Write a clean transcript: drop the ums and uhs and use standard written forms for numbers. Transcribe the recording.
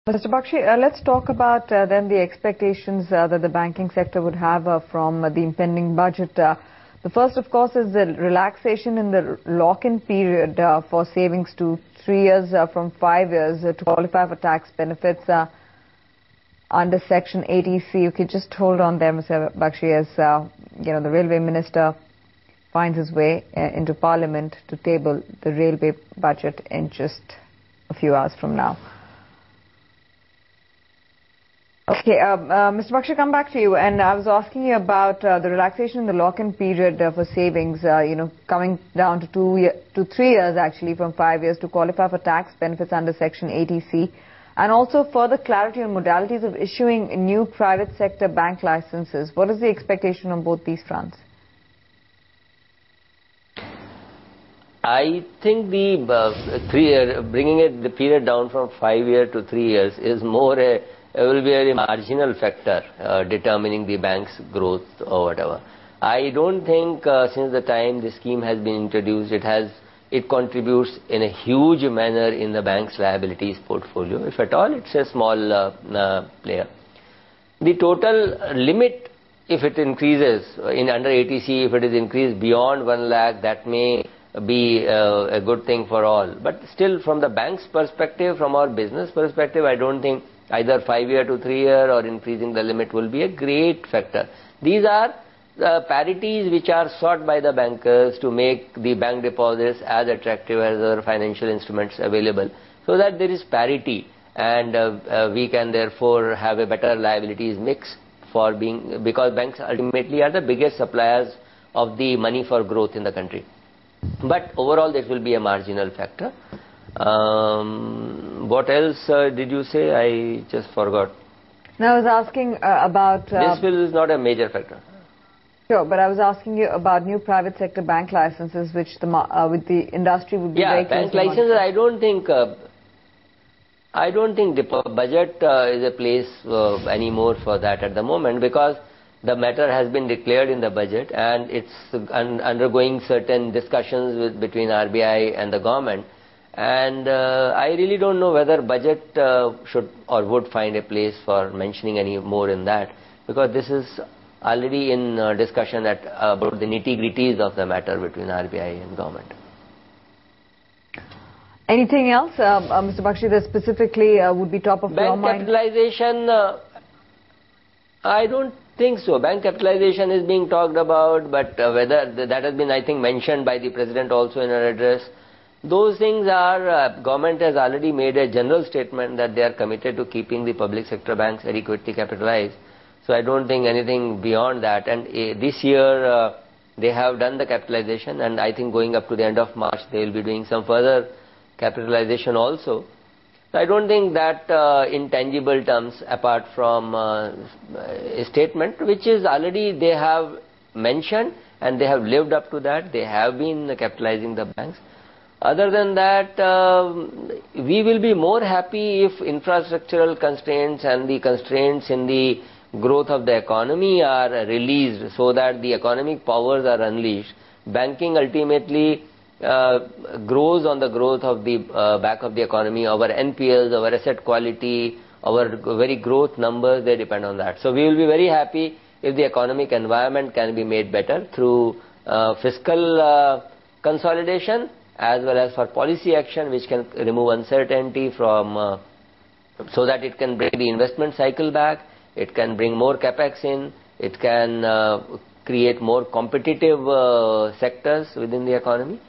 Mr. Bakshi, let's talk about then the expectations that the banking sector would have from the impending budget. The first, of course, is the relaxation in the lock-in period for savings to 3 years from 5 years to qualify for tax benefits under Section 80C. You could just hold on there, Mr. Bakshi, as the Railway Minister finds his way into Parliament to table the railway budget in just a few hours from now. Okay, Mr. Bakshi, come back to you, and I was asking you about the relaxation in the lock-in period for savings, coming down to 3 years actually from 5 years to qualify for tax benefits under Section 80C, and also further clarity on modalities of issuing new private sector bank licenses. What is the expectation on both these fronts? I think the 3 year, bringing the period down from 5 years to 3 years is more will be a very marginal factor determining the bank's growth or whatever. I don't think since the time the scheme has been introduced, it contributes in a huge manner in the bank's liabilities portfolio. If at all, it's a small player. The total limit, if it increases in under 80C, if it is increased beyond 1 lakh, that may be a good thing for all. But still, from the bank's perspective, from our business perspective, I don't think either 5 year to 3 year or increasing the limit will be a great factor. These are the parities which are sought by the bankers to make the bank deposits as attractive as other financial instruments available, so that there is parity, and we can therefore have a better liabilities mix because banks ultimately are the biggest suppliers of the money for growth in the country. But overall, this will be a marginal factor. What else did you say? I just forgot. No, I was asking about... this is not a major factor. Sure, but I was asking you about new private sector bank licenses, which with the industry would be very close. Yeah, bank licenses, I don't think the budget is a place anymore for that at the moment, because the matter has been declared in the budget and it's undergoing certain discussions between RBI and the government. And I really don't know whether budget should or would find a place for mentioning any more in that, because this is already in discussion about the nitty-gritties of the matter between RBI and government. Anything else, Mr. Bakshi, that specifically would be top of your mind? Bank capitalization, I don't think so. Bank capitalization is being talked about, but whether that has been, I think, mentioned by the President also in her address. Those things are, government has already made a general statement that they are committed to keeping the public sector banks adequately capitalized. So I don't think anything beyond that. And this year they have done the capitalization, and I think going up to the end of March they will be doing some further capitalization also. So I don't think that in tangible terms, apart from a statement which is already they have mentioned and they have lived up to that, they have been capitalizing the banks. Other than that, we will be more happy if infrastructural constraints and the constraints in the growth of the economy are released, so that the economic powers are unleashed. Banking ultimately grows on the growth of the back of the economy. Our NPLs, our asset quality, our very growth numbers, they depend on that. So we will be very happy if the economic environment can be made better through fiscal consolidation, as well as for policy action which can remove uncertainty from, so that it can bring the investment cycle back, it can bring more capex in, it can create more competitive sectors within the economy.